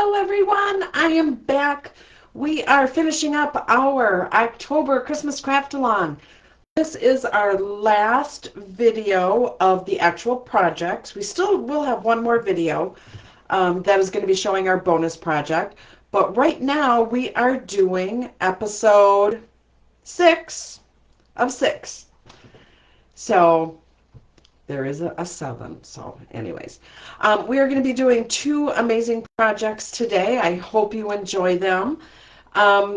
Hello everyone, I am back. We are finishing up our October Christmas craft-along. This is our last video of the actual project. We still will have one more video that is going to be showing our bonus project. But right now we are doing episode 6 of 6. So there is a 7. So anyways, we are going to be doing 2 amazing projects today. I hope you enjoy them.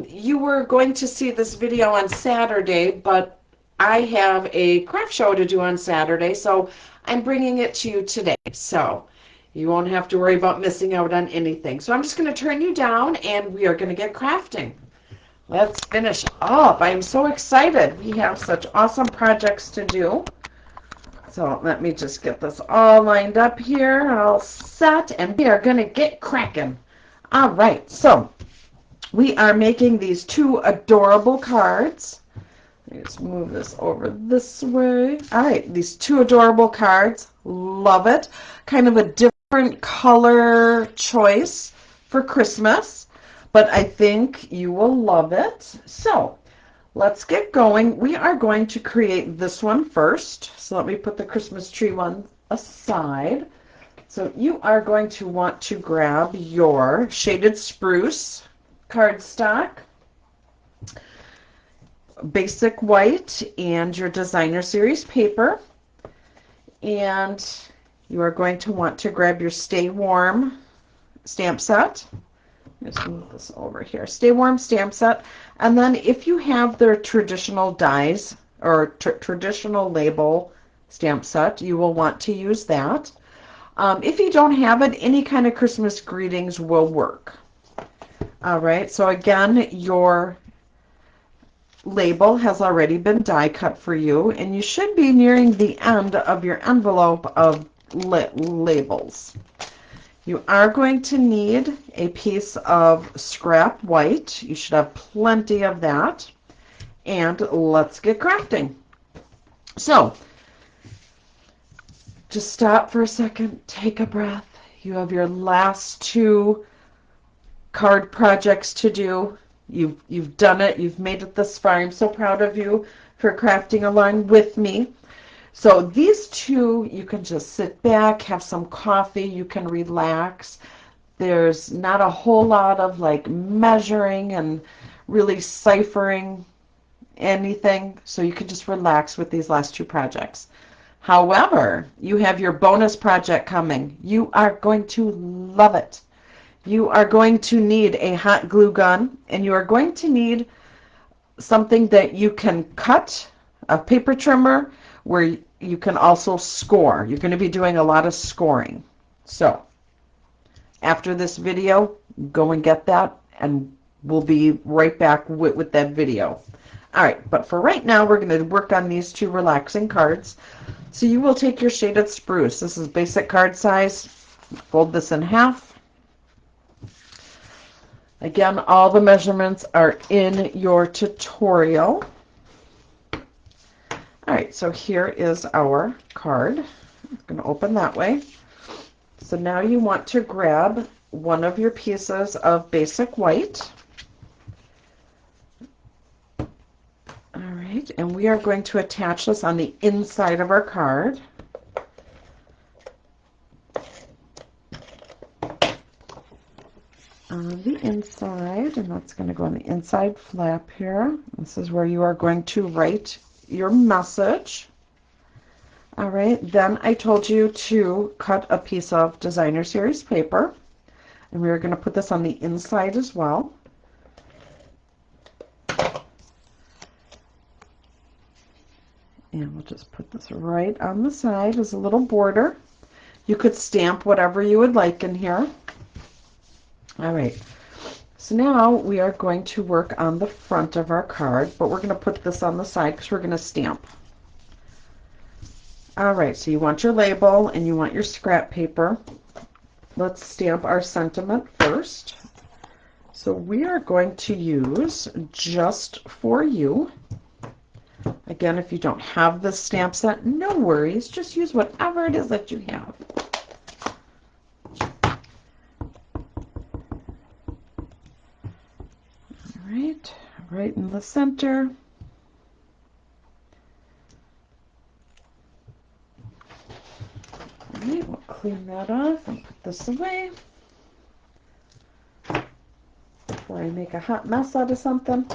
You were going to see this video on Saturday, but I have a craft show to do on Saturday, so I'm bringing it to you today. So you won't have to worry about missing out on anything. So I'm just going to turn you down and we are going to get crafting. Let's finish up. I am so excited. We have such awesome projects to do. So let me just get this all lined up here, all set, and we are going to get cracking. All right, so we are making these 2 adorable cards. Let me just move this over this way. All right, these 2 adorable cards. Love it. Kind of a different color choice for Christmas, but I think you will love it. So let's get going. We are going to create this one first. So let me put the Christmas tree one aside. So you are going to want to grab your shaded spruce cardstock, basic white, and your designer series paper. And you are going to want to grab your Stay Warm stamp set. Just move this over here. Stay Warm stamp set. And then if you have the traditional dies or traditional label stamp set, you will want to use that. If you don't have it, any kind of Christmas greetings will work. All right, so again, your label has already been die cut for you, and you should be nearing the end of your envelope of labels. You are going to need a piece of scrap white. You should have plenty of that. And let's get crafting. So, just stop for a second, take a breath. You have your last 2 card projects to do. You've done it. You've made it this far. I'm so proud of you for crafting along with me. So these 2, you can just sit back, have some coffee, you can relax. There's not a whole lot of like measuring and really ciphering anything, so you can just relax with these last 2 projects. However, you have your bonus project coming. You are going to love it. You are going to need a hot glue gun, and you are going to need something that you can cut, a paper trimmer, where you can also score. You're going to be doing a lot of scoring. So after this video, go and get that, and we'll be right back with that video. All right, but for right now, we're going to work on these 2 relaxing cards. So you will take your shaded spruce. This is basic card size. Fold this in half. Again, all the measurements are in your tutorial. All right, so here is our card. I'm going to open that way. So now you want to grab one of your pieces of basic white. All right, and we are going to attach this on the inside of our card. On the inside, and that's going to go on the inside flap here. This is where you are going to write your message. All right, then I told you to cut a piece of designer series paper, and we are going to put this on the inside as well. And we'll just put this right on the side as a little border. You could stamp whatever you would like in here. All right, so now we are going to work on the front of our card, but we're going to put this on the side because we're going to stamp. All right, so you want your label and you want your scrap paper. Let's stamp our sentiment first. So we are going to use Just For You. Again, if you don't have this stamp set, no worries. Just use whatever it is that you have. right, right in the center. All right, we'll clean that off and put this away before I make a hot mess out of something.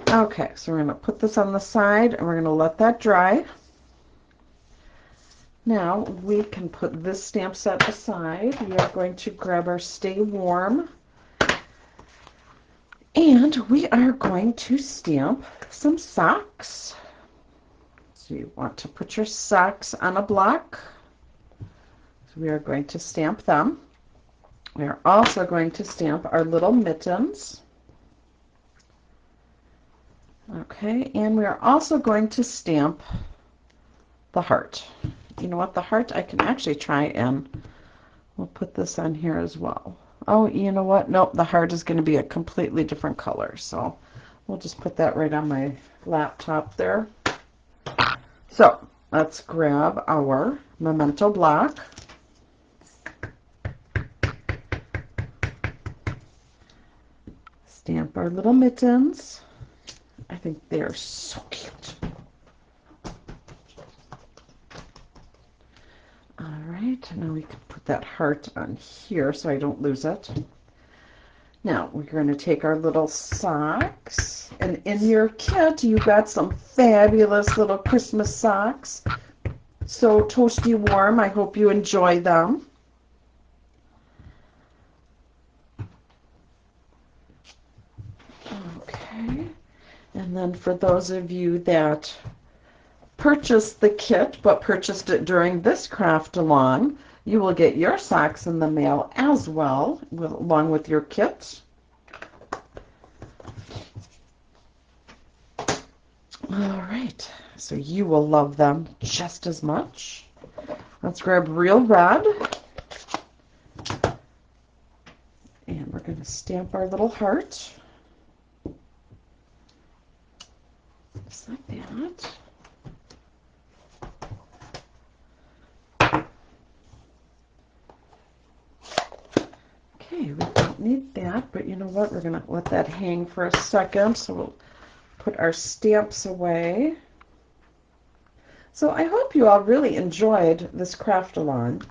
Okay, so we're going to put this on the side and we're going to let that dry. Now we can put this stamp set aside. We are going to grab our Stay Warm and we are going to stamp some socks. So you want to put your socks on a block. So we are going to stamp them. We are also going to stamp our little mittens. Okay, and we are also going to stamp the heart. You know what, the heart I can actually try and we'll put this on here as well. Oh, you know what? Nope, the heart is going to be a completely different color. So we'll just put that right on my laptop there. So let's grab our Memento block. Stamp our little mittens. I think they're so cute. All right, now we can put that heart on here so I don't lose it. Now we're going to take our little socks, and in your kit you got some fabulous little Christmas socks. So toasty warm, I hope you enjoy them. Okay, and then for those of you that purchased the kit but purchased it during this craft along, you will get your socks in the mail as well, along with your kit. All right, so you will love them just as much. Let's grab Real Red, and we're going to stamp our little heart, just like that. Okay, we don't need that, but you know what? We're going to let that hang for a second, so we'll put our stamps away. So I hope you all really enjoyed this craft along.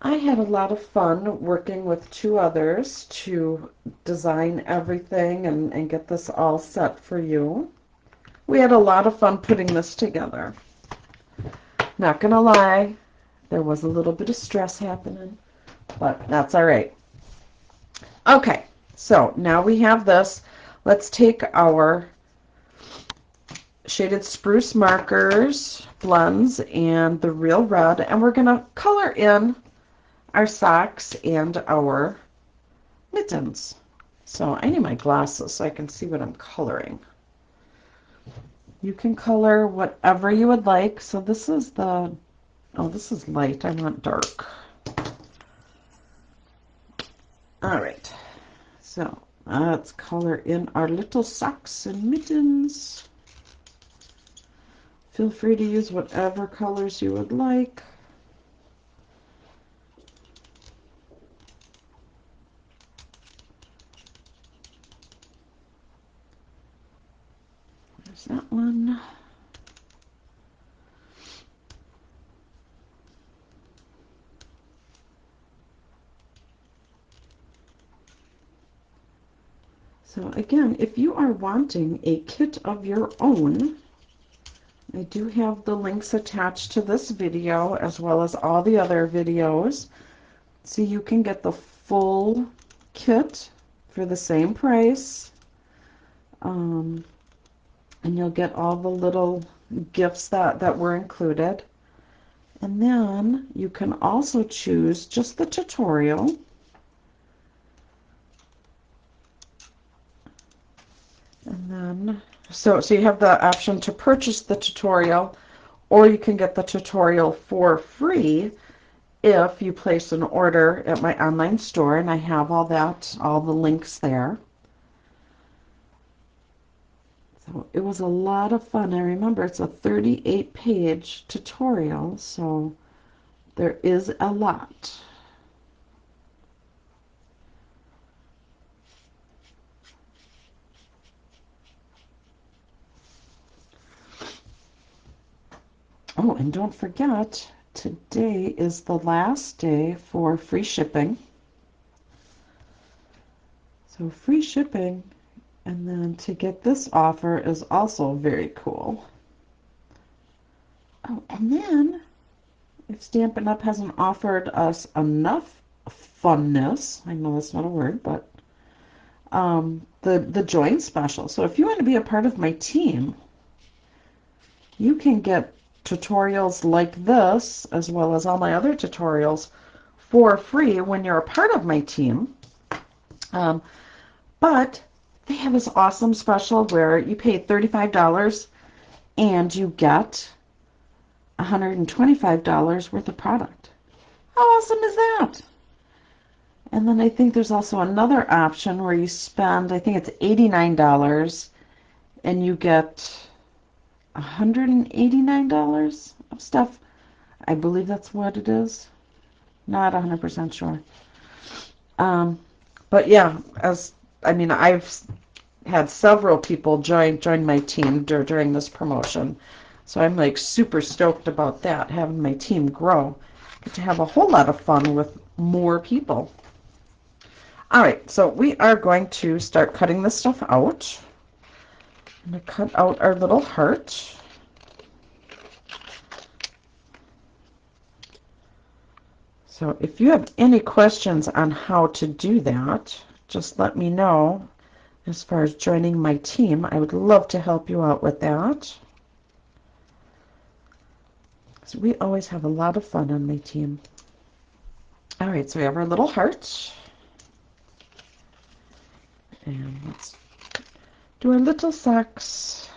I had a lot of fun working with two others to design everything and get this all set for you. We had a lot of fun putting this together. Not gonna lie, there was a little bit of stress happening, but that's all right. Okay, so now we have this. Let's take our shaded spruce markers, blends, and the Real Red, and we're going to color in our socks and our mittens. So I need my glasses so I can see what I'm coloring. You can color whatever you would like. So this is the, oh, this is light. I want dark. All right. So let's color in our little socks and mittens. Feel free to use whatever colors you would like. There's that one. So again, if you are wanting a kit of your own, I do have the links attached to this video as well as all the other videos. So you can get the full kit for the same price. And you'll get all the little gifts that were included. And then you can also choose just the tutorial. And then, so you have the option to purchase the tutorial, or you can get the tutorial for free if you place an order at my online store, and I have all the links there. So it was a lot of fun. I remember it's a 38-page tutorial, so There is a lot. Oh, and don't forget, today is the last day for free shipping. So free shipping, and then to get this offer is also very cool. Oh, and then if Stampin' Up! Hasn't offered us enough funness, I know that's not a word, but the join special. So if you want to be a part of my team, you can get tutorials like this, as well as all my other tutorials, for free when you're a part of my team. But they have this awesome special where you pay $35 and you get $125 worth of product. How awesome is that? And then I think there's also another option where you spend, I think it's $89 and you get $189 of stuff. I believe that's what it is. Not 100% sure. But yeah, I've had several people join my team during this promotion. So I'm like super stoked about that, having my team grow. Get to have a whole lot of fun with more people. All right, so we are going to start cutting this stuff out. I'm going to cut out our little heart. So if you have any questions on how to do that, just let me know. As far as joining my team, I would love to help you out with that. So we always have a lot of fun on my team. All right, so we have our little heart. And let's do our little socks.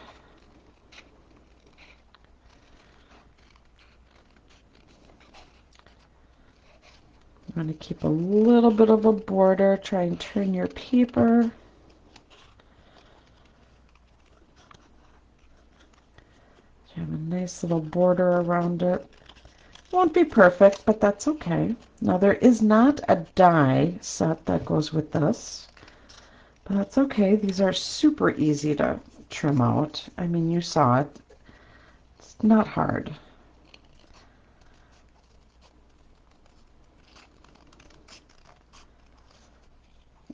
I'm going to keep a little bit of a border. Try and turn your paper. You have a nice little border around it. Won't be perfect, but that's okay. Now there is not a die set that goes with this, but that's okay. These are super easy to trim out. I mean, you saw it. It's not hard.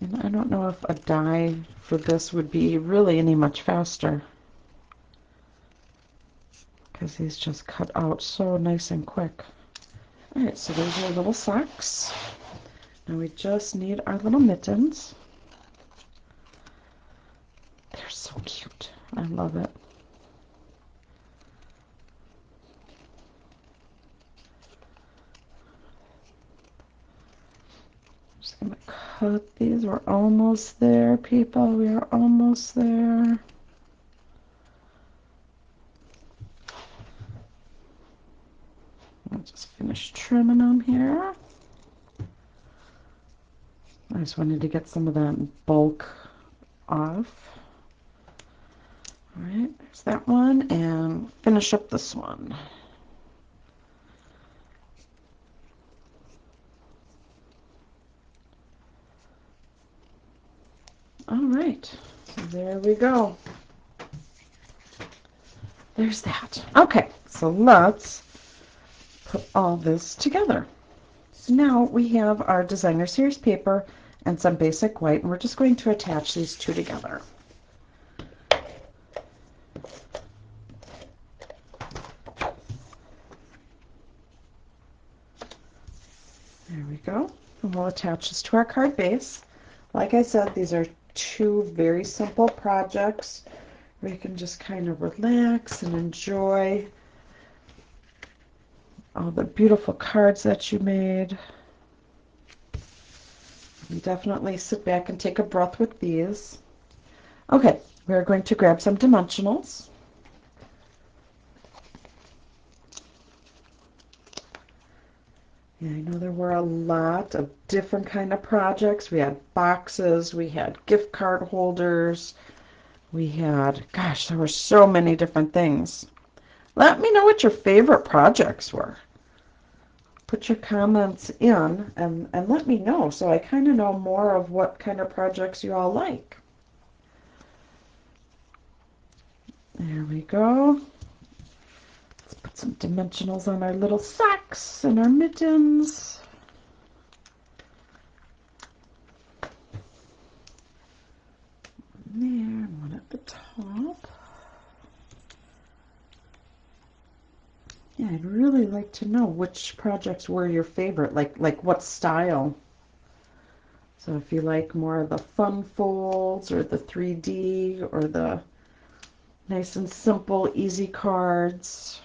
And I don't know if a die for this would be really any much faster, because these just cut out so nice and quick. Alright, so there's our little socks. Now we just need our little mittens. They're so cute. I love it. Just gonna cut these. We're almost there, people. We are almost there. I'll just finish trimming them here. I just wanted to get some of that bulk off. Alright, there's that one, and finish up this one. Alright, so there we go. There's that. Okay, so let's put all this together. So now we have our designer series paper and some basic white, and we're just going to attach these two together. There we go. And we'll attach this to our card base. Like I said, these are two very simple projects where you can just kind of relax and enjoy all the beautiful cards that you made. And definitely sit back and take a breath with these. Okay, we're going to grab some dimensionals. Yeah, I know there were a lot of different kind of projects. We had boxes, we had gift card holders, we had, gosh, there were so many different things. Let me know what your favorite projects were. put your comments in and let me know so I kind of know more of what kind of projects you all like. There we go. Let's put some dimensionals on our little socks and our mittens. There, one at the top. Yeah, I'd really like to know which projects were your favorite, like what style. So if you like more of the fun folds or the 3D or the nice and simple easy cards.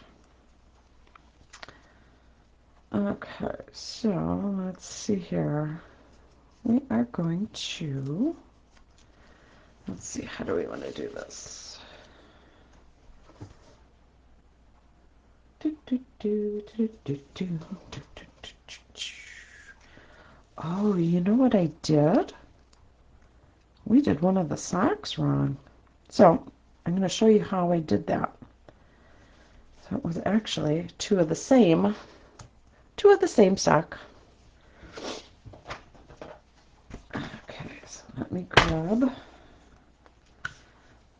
Okay, so let's see here. We are going to, let's see, how do we want to do this? Oh, you know what I did? We did one of the socks wrong. So I'm going to show you how I did that. So it was actually two of the same sock. Okay, so let me grab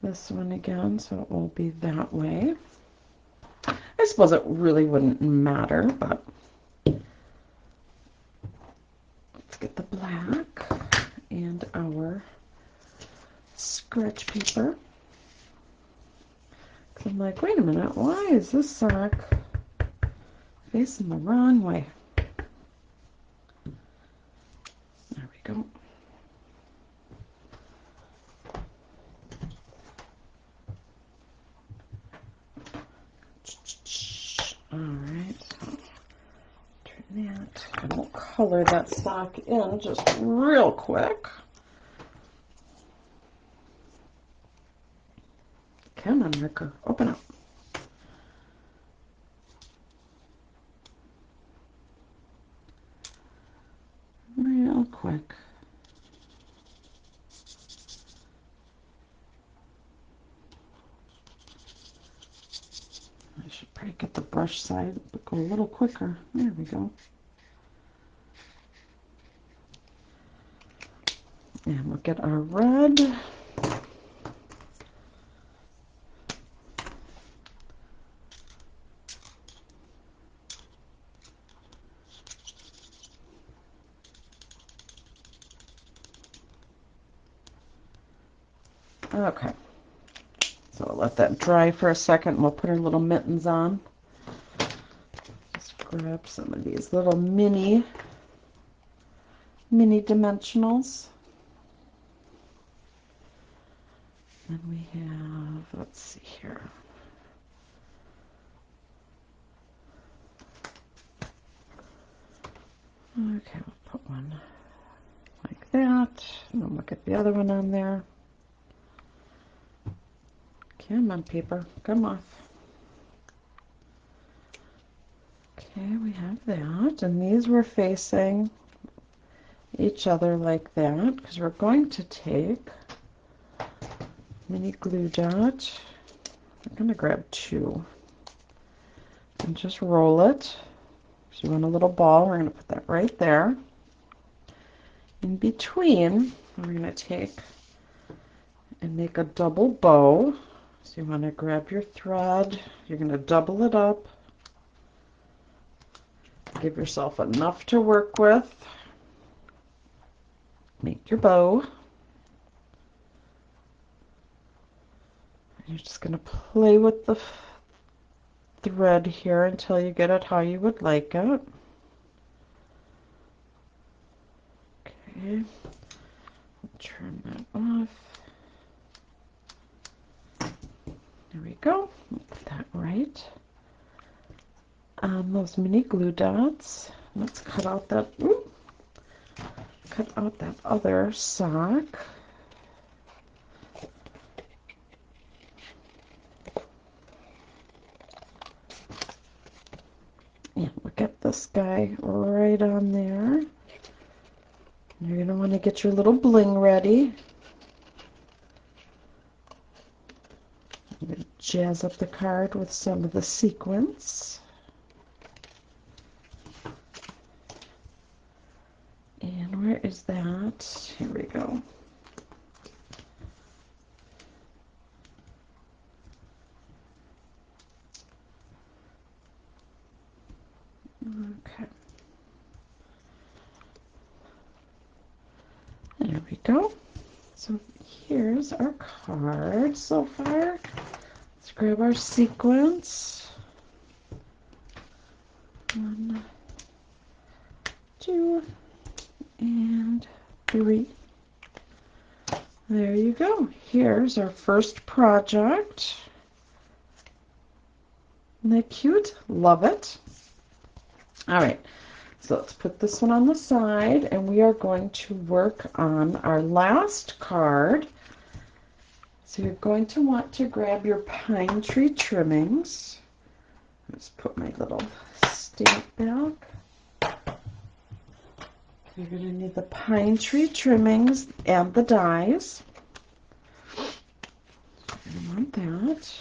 this one again so it will be that way. I suppose it really wouldn't matter, but let's get the black and our scratch paper. I'm like, wait a minute, why is this sock facing the wrong way? There we go. All right, so turn that, and we'll color that sock in just real quick. Come on, Rico, open up. Real quick. I should probably get the brush side, but go a little quicker. There we go. And we'll get our red. Okay, so we'll let that dry for a second and we'll put our little mittens on. Just grab some of these little mini dimensionals. And we have, let's see here. Okay, we'll put one like that. And then we'll get the other one on there. Come on, paper, come off. Okay, we have that, and these were facing each other like that because we're going to take mini glue dot. I'm going to grab two and just roll it. So you want a little ball, we're going to put that right there. In between, we're going to take and make a double bow. So you want to grab your thread, you're going to double it up, give yourself enough to work with, make your bow. You're just going to play with the thread here until you get it how you would like it. Okay, turn that off. There we go. Put that right on those mini glue dots. Let's cut out that. Cut out that other sock. And we'll get this guy right on there. You're going to want to get your little bling ready. I'm going to jazz up the card with some of the sequins. where is that? Here we go. Okay. There we go. So here's our card so far. Let's grab our sequence. 1, 2, and 3. There you go. Here's our first project. Isn't that cute? Love it. All right. So let's put this one on the side, and we are going to work on our last card. So you're going to want to grab your pine tree trimmings. Let's put my little stamp back. You're going to need the pine tree trimmings and the dies. I want that.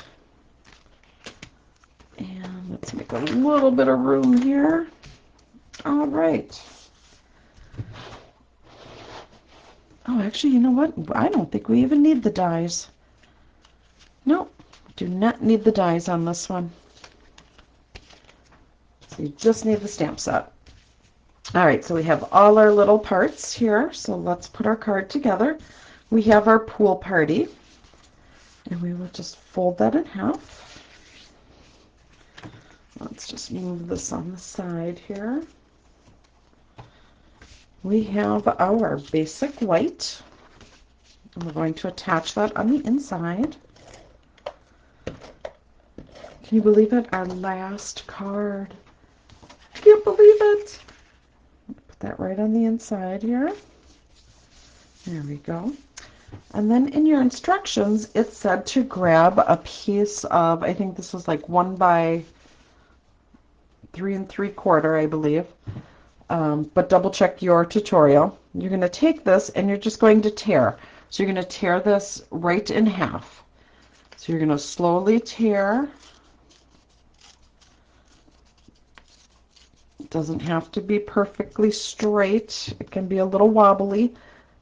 And let's make a little bit of room here. All right. Oh, actually, you know what? I don't think we even need the dies. Nope, do not need the dies on this one. So you just need the stamp set. All right, so we have all our little parts here. So let's put our card together. We have our pool party. And we will just fold that in half. Let's just move this on the side here. We have our basic white, and we're going to attach that on the inside. Can you believe it? Our last card. I can't believe it. Put that right on the inside here. There we go. And then in your instructions, it said to grab a piece of, I think this was like 1 by 3 3/4, I believe. But double check your tutorial. You're going to take this and you're just going to tear. So you're going to tear this right in half. So you're going to slowly tear. It doesn't have to be perfectly straight. It can be a little wobbly.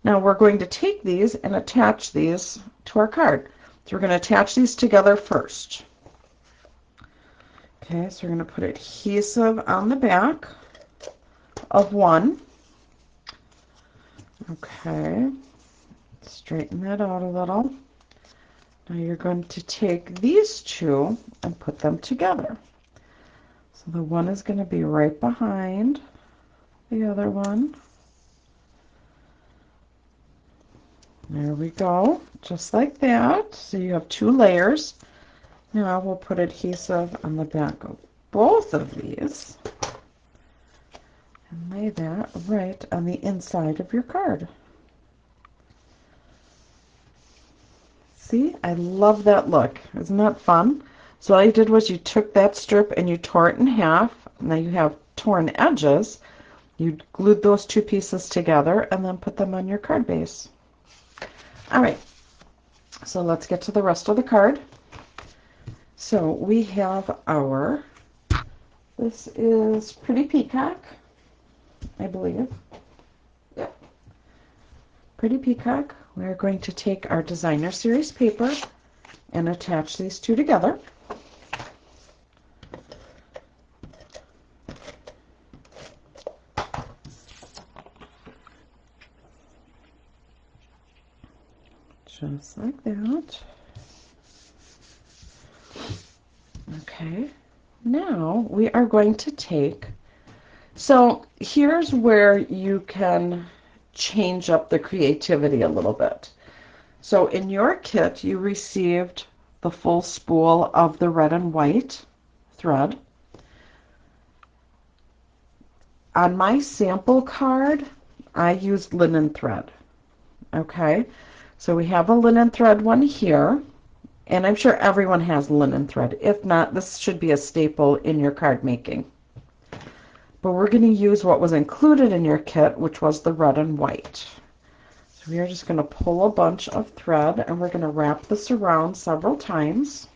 Now we're going to take these and attach these to our card. So we're going to attach these together first. Okay, so we're going to put adhesive on the back of one. Okay, straighten that out a little. Now you're going to take these two and put them together. So the one is going to be right behind the other one. There we go, just like that. So you have 2 layers. Now we'll put adhesive on the back of both of these and lay that right on the inside of your card. See, I love that look. Isn't that fun? So all you did was you took that strip and you tore it in half. Now you have torn edges. You glued those 2 pieces together and then put them on your card base. All right, so let's get to the rest of the card. So we have our, this is Pretty Peacock, I believe. Yep. Pretty Peacock. We're going to take our designer series paper and attach these 2 together. Just like that. Okay, now we are going to take, so here's where you can change up the creativity a little bit. So in your kit, you received the full spool of the red and white thread. On my sample card, I used linen thread. Okay, so we have a linen thread one here, and I'm sure everyone has linen thread. If not, this should be a staple in your card making. But we're going to use what was included in your kit, which was the red and white. So we are just going to pull a bunch of thread, and we're going to wrap this around several times.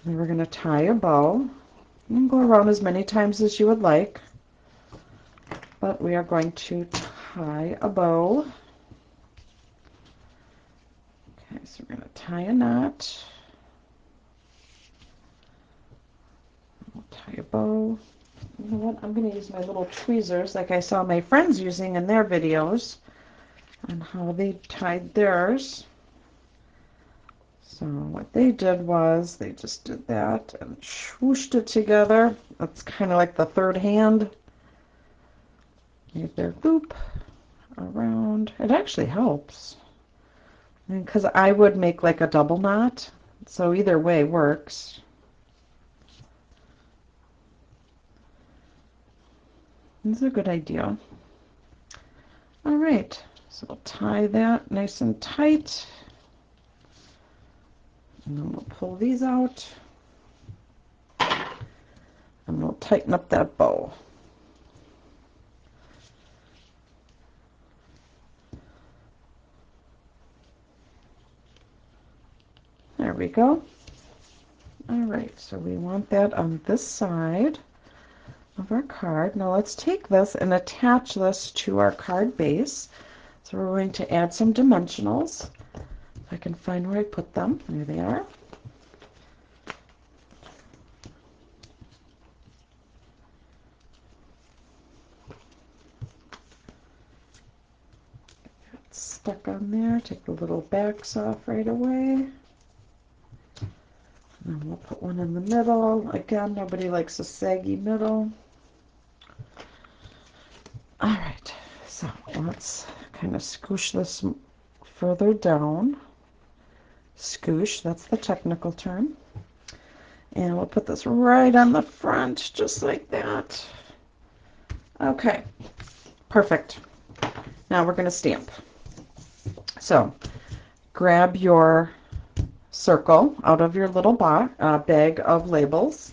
And we're going to tie a bow. You can go around as many times as you would like, but we are going to tie a bow. Okay, so we're going to tie a knot. We'll tie a bow. You know what? I'm going to use my little tweezers like I saw my friends using in their videos on how they tied theirs. So what they did was they just did that and swooshed it together. That's kind of like the third hand. Made their loop around. It actually helps. Because I would make like a double knot. So either way works. This is a good idea. All right, so we'll tie that nice and tight. And then we'll pull these out. And we'll tighten up that bow. There we go. All right, so we want that on this side of our card. Now let's take this and attach this to our card base. So we're going to add some dimensionals. If I can find where I put them. There they are. It's stuck on there. Take the little backs off right away. And we'll put one in the middle. Again, nobody likes a saggy middle. All right, so let's kind of scoosh this further down. Scoosh, that's the technical term. And we'll put this right on the front, just like that. Okay, perfect. Now we're going to stamp. So grab your circle out of your little bag of labels.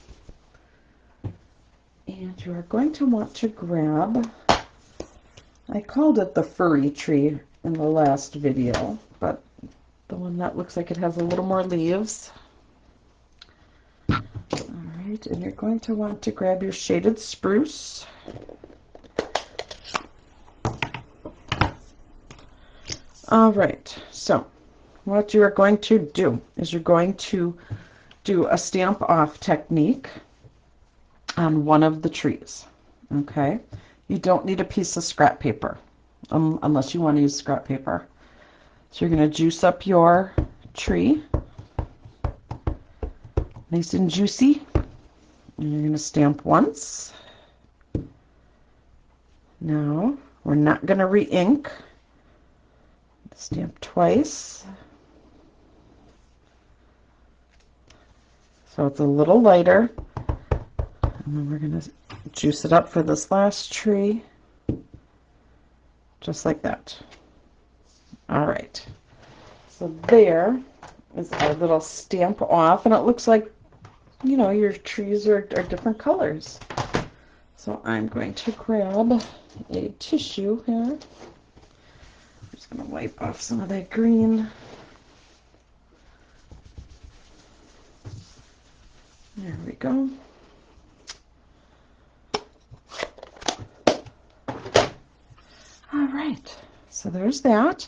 And you are going to want to grab, I called it the furry tree in the last video, but the one that looks like it has a little more leaves. All right, and you're going to want to grab your shaded spruce. All right, so what you are going to do is you're going to do a stamp off technique on one of the trees. Okay, you don't need a piece of scrap paper unless you want to use scrap paper. So you're going to juice up your tree, nice and juicy, and you're going to stamp once. Now we're not going to re-ink. Stamp twice. So it's a little lighter. And then we're going to juice it up for this last tree. Just like that. All right. So there is our little stamp off. And it looks like, you know, your trees are different colors. So I'm going to grab a tissue here. Just going to wipe off some of that green. There we go. All right, so there's that.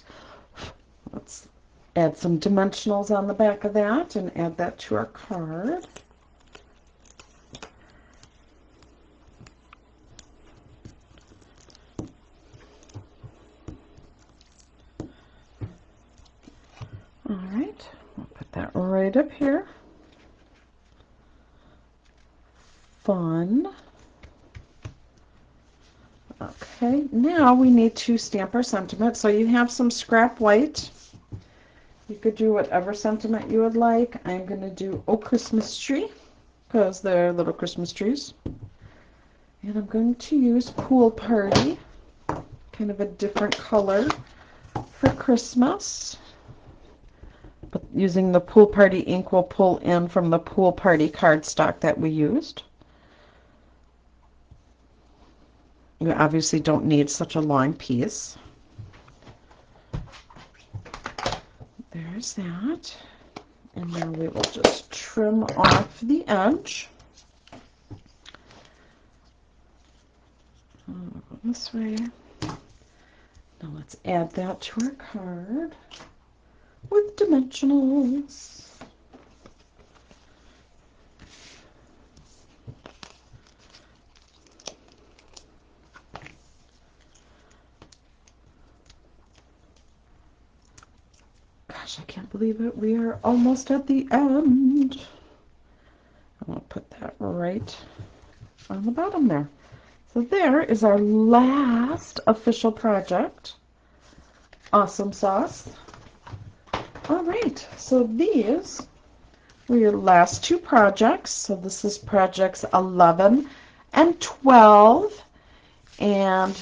Let's add some dimensionals on the back of that and add that to our card. All right, we'll put that right up here. Fun. Okay, now we need to stamp our sentiment. So you have some scrap white. You could do whatever sentiment you would like. I'm going to do Oh Christmas Tree because they're little Christmas trees. And I'm going to use Pool Party, kind of a different color for Christmas. But using the Pool Party ink we'll pull in from the Pool Party cardstock that we used. You obviously don't need such a long piece. There's that. And now we will just trim off the edge. This way. Now let's add that to our card with dimensionals. Gosh, I can't believe it. We are almost at the end. I'm going to put that right on the bottom there. So there is our last official project. Awesome sauce. All right, so these were your last two projects. So this is projects 11 and 12. And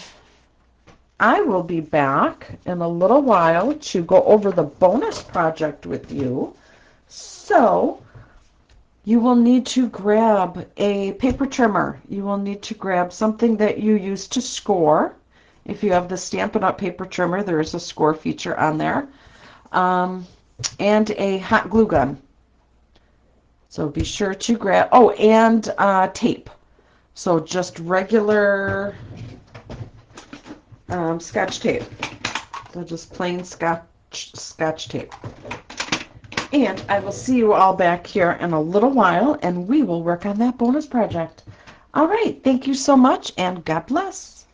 I will be back in a little while to go over the bonus project with you. So you will need to grab a paper trimmer. You will need to grab something that you use to score. If you have the Stampin' Up! Paper trimmer, there is a score feature on there. And a hot glue gun. So be sure to grab, oh, and tape. So just regular Scotch tape. So just plain Scotch tape. And I will see you all back here in a little while, and we will work on that bonus project. All right, thank you so much, and God bless.